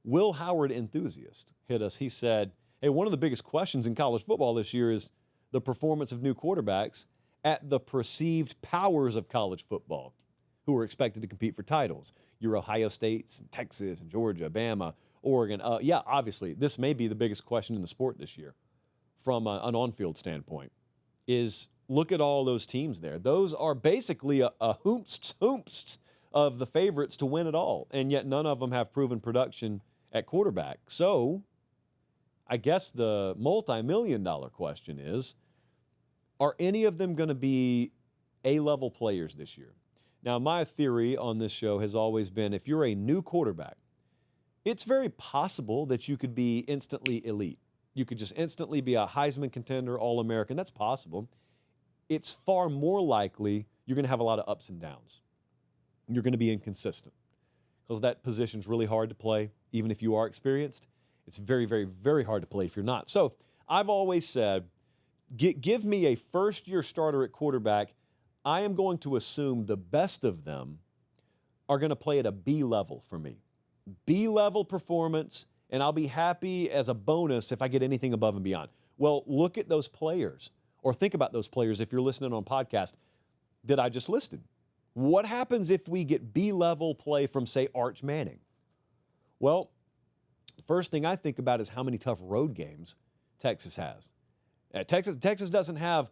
Will Howard enthusiast hit us. He said, hey, one of the biggest questions in college football this year is the performance of new quarterbacks at the perceived powers of college football who are expected to compete for titles. Your Ohio States, and Texas, and Georgia, Bama, Oregon. Yeah, obviously, this may be the biggest question in the sport this year from an on-field standpoint, is look at all those teams there. Those are basically a hoomsts of the favorites to win it all, and yet none of them have proven production at quarterback. So I guess the multi-million-dollar question is, are any of them going to be A-level players this year? Now, my theory on this show has always been if you're a new quarterback, it's very possible that you could be instantly elite. You could just instantly be a Heisman contender, All-American. That's possible. It's far more likely you're going to have a lot of ups and downs. You're going to be inconsistent because that position's really hard to play, even if you are experienced. It's very, very, very hard to play if you're not. So I've always said, give me a first-year starter at quarterback. I am going to assume the best of them are going to play at a B level for me. B-level performance, and I'll be happy as a bonus if I get anything above and beyond. Well, look at those players, or think about those players if you're listening on podcast that I just listed. What happens if we get B-level play from, say, Arch Manning? Well, the first thing I think about is how many tough road games Texas has. Texas doesn't have,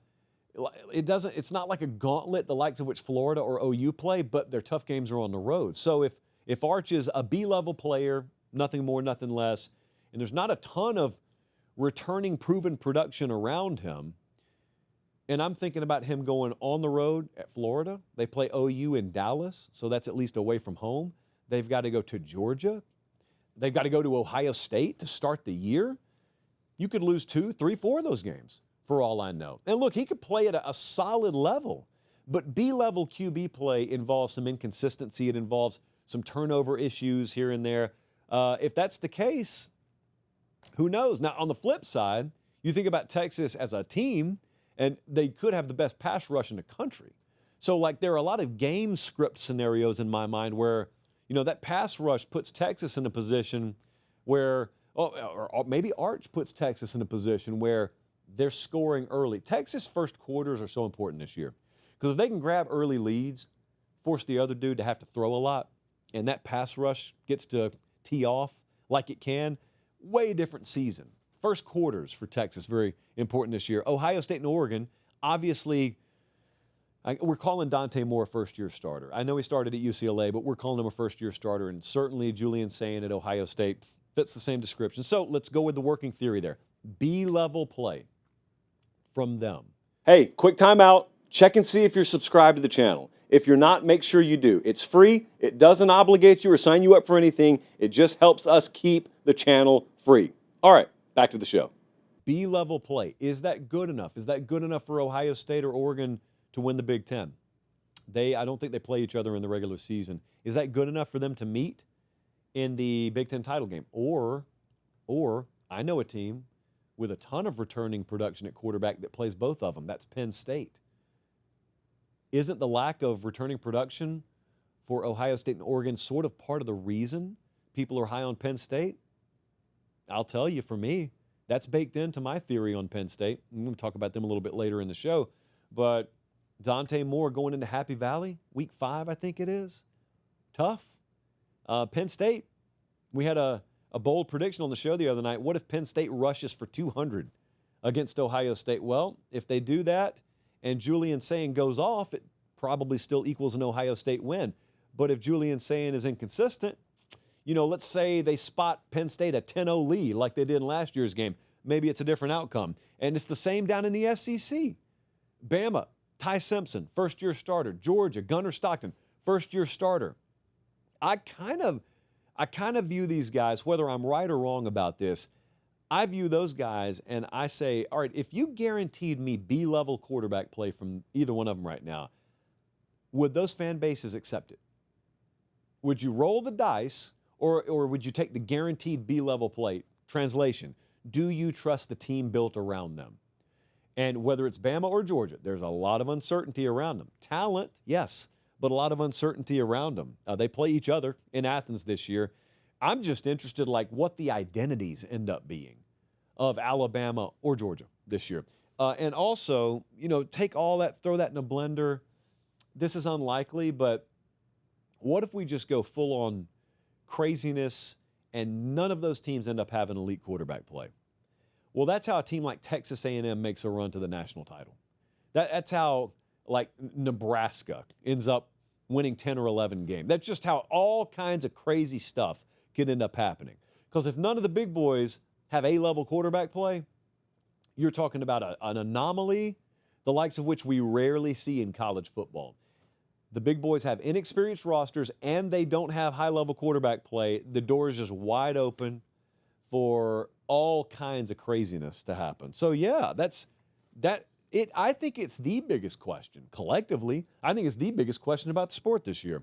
it's not like a gauntlet the likes of which Florida or OU play, but their tough games are on the road. So if Arch is a B-level player, nothing more, nothing less, and there's not a ton of returning proven production around him, and I'm thinking about him going on the road at Florida. They play OU in Dallas, so that's at least away from home. They've got to go to Georgia. They've got to go to Ohio State to start the year. You could lose 2, 3, 4 of those games for all I know. And look, he could play at a solid level, but B-level QB play involves some inconsistency. It involves some turnover issues here and there. If that's the case, who knows? Now, on the flip side, you think about Texas as a team, and they could have the best pass rush in the country. So, like, there are a lot of game script scenarios in my mind where, you know, that pass rush puts Texas in a position where, or maybe Arch puts Texas in a position where they're scoring early. Texas' first quarters are so important this year because if they can grab early leads, force the other dude to have to throw a lot, and that pass rush gets to tee off like it can, way different season. First quarters for Texas, very important this year. Ohio State and Oregon, obviously, we're calling Dante Moore a first-year starter. I know he started at UCLA, but we're calling him a first-year starter, and certainly Julian Sayin at Ohio State fits the same description. So let's go with the working theory there. B-level play from them. Hey, quick timeout. Check and see if you're subscribed to the channel. If you're not, make sure you do. It's free. It doesn't obligate you or sign you up for anything. It just helps us keep the channel free. All right, back to the show. B-level play. Is that good enough? Is that good enough for Ohio State or Oregon to win the Big Ten? I don't think they play each other in the regular season. Is that good enough for them to meet in the Big Ten title game? Or I know a team with a ton of returning production at quarterback that plays both of them. That's Penn State. Isn't the lack of returning production for Ohio State and Oregon sort of part of the reason people are high on Penn State? I'll tell you, for me, that's baked into my theory on Penn State. I'm going to talk about them a little bit later in the show. But Dante Moore going into Happy Valley, week 5, I think it is. Tough. Penn State, we had a bold prediction on the show the other night. What if Penn State rushes for 200 against Ohio State? Well, if they do that, and Julian Sayin goes off, it probably still equals an Ohio State win. But if Julian Sayin is inconsistent, you know, let's say they spot Penn State a 10-0 lead like they did in last year's game. Maybe it's a different outcome. And it's the same down in the SEC. Bama, Ty Simpson, first-year starter. Georgia, Gunnar Stockton, first-year starter. I kind of view these guys, whether I'm right or wrong about this, I view those guys and I say, all right, if you guaranteed me B-level quarterback play from either one of them right now, would those fan bases accept it? Would you roll the dice or would you take the guaranteed B-level play? Translation, do you trust the team built around them? And whether it's Bama or Georgia, there's a lot of uncertainty around them. Talent, yes, but a lot of uncertainty around them. They play each other in Athens this year. I'm just interested like what the identities end up being of Alabama or Georgia this year. And also, take all that, throw that in a blender. This is unlikely, but what if we just go full on craziness and none of those teams end up having elite quarterback play? Well, that's how a team like Texas A&M makes a run to the national title. That's how like Nebraska ends up winning 10 or 11 games. That's just how all kinds of crazy stuff could end up happening. Because if none of the big boys have A-level quarterback play, you're talking about an anomaly, the likes of which we rarely see in college football. The big boys have inexperienced rosters and they don't have high-level quarterback play. The door is just wide open for all kinds of craziness to happen. So yeah, I think it's the biggest question collectively. I think it's the biggest question about the sport this year.